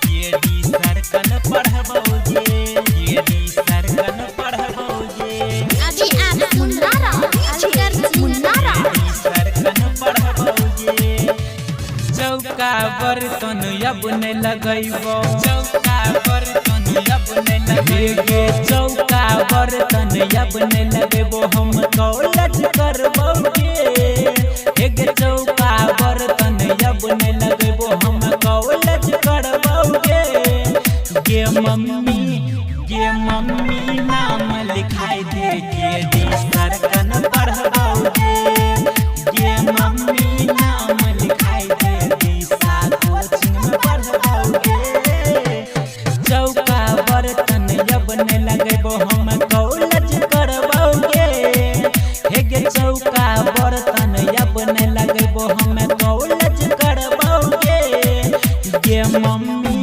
KD सरकन पढ़बौजे KD सरकन पढ़बौजे अभी आप मुन्नारा अलकर मुन्नारा सरकन पढ़बौजे चौका बर्तन अब नहीं लगैबो चौका बर्तन अब नहीं लगेगे चौका बर्तन अब नहीं लगेबो हम कॉलेज करबौगे एक चौका बर्तन अब नहीं लगेबो हम कॉलेज करबौगे गे मम्मी नाम लिखाई दे केडी सरकन पढ़बौगे गे मम्मी नाम लिखाई दे दिशा कोचिंग में पढ़बौगे चौका बर्तन अब नहीं लगेबो हम कॉलेज करबौगे हे गे चौका बर्तन अब नहीं लगेबो हम कॉलेज करबौगे गे मम्मी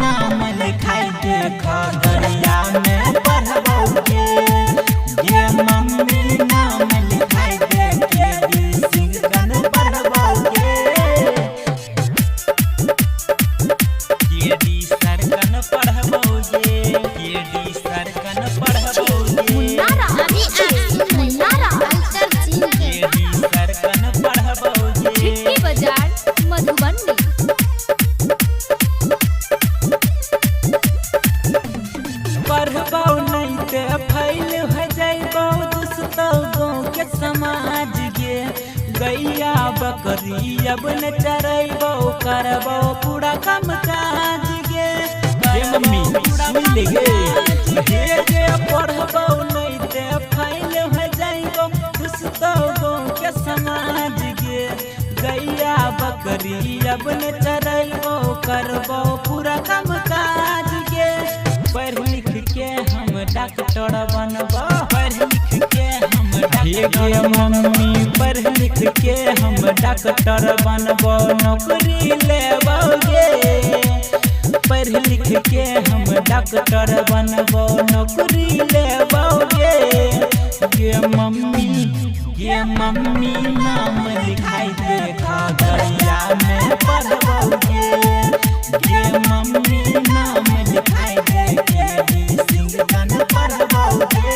नाम लिखाई दे खगड़िया में पढ़बौगे गे मम्मी नाम लिखाई दे केडी सरकन पढ़बौगे केडी सरकन पढ़बौगे केडी सरकन पढ़बौगे मुन्नारा अभी आप मुन्नारा अलकर सिंह केडी सरकन पढ़बौगे चिट्ठी बाजार मधुबनी पढ़बौ नहीं ते फैल हो जैबौ दोस्तौ गाँव के समाज गे गैया बकरी अब न चरैबौ करबौ पूरा काम काज गे मम्मी सुन ले गे पढ़बौ नहीं ते फैल हो जैबौ दोस्तौ गाँव के समाज गे गैया बकरी अब न चरैबौ करबौ पूरा काम काज गे पढ़ लिख के हम डॉक्टर बनबो पढ़ लिख के हम डॉक्टर मम्मी पढ़ लिख के हम डॉक्टर बनबो नौकरी लेबोगे पढ़ लिख के हम डॉक्टर बनबो नौकरी लेबोगे गे मम्मी नाम लिखाई दे खगड़िया में पढ़बोगे गे मम्मी नाम लिखाई दे केडी सरकन पढ़बौगे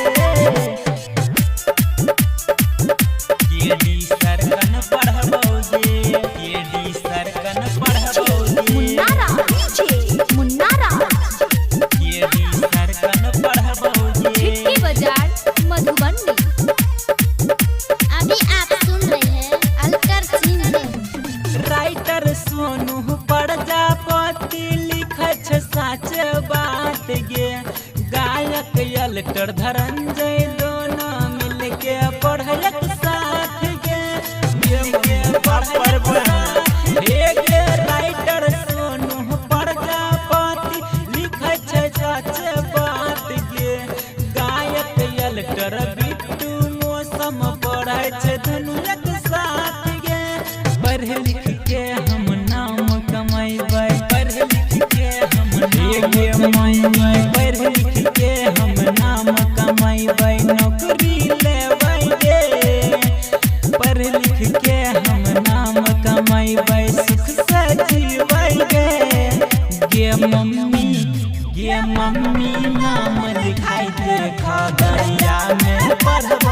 केडी सरकन पढ़बौगे केडी सरकन पढ़बौगे मुन्नारा पीछे मुन्नारा केडी सरकन पढ़बौगे चिट्ठी बाजार मधुबनी अभी आप सुन रहे हैं अलकर सिंह राइटर सोनू प्रजापति लिखै छै साच बात गे गायक एल्टर धनंजय दोनों मिलके पढ़लक साथ गे मिलके हे गे राइटर सोनू प्रजापति लिखै छै साच बात गे गायक एल्टर बिट्टू मौसम पढ़ै छै धनुक साथ गे पढ़ लिख के हम नाम कमैबै पढ़ लिख के हम पढ़ लिख के हम नाम कमैबै नौकरी लेबै गे पढ़ लिख के हम नाम कमैबै सुख से जीबै गे मम्मी नाम लिखाई दे खगड़िया में पढ़बौ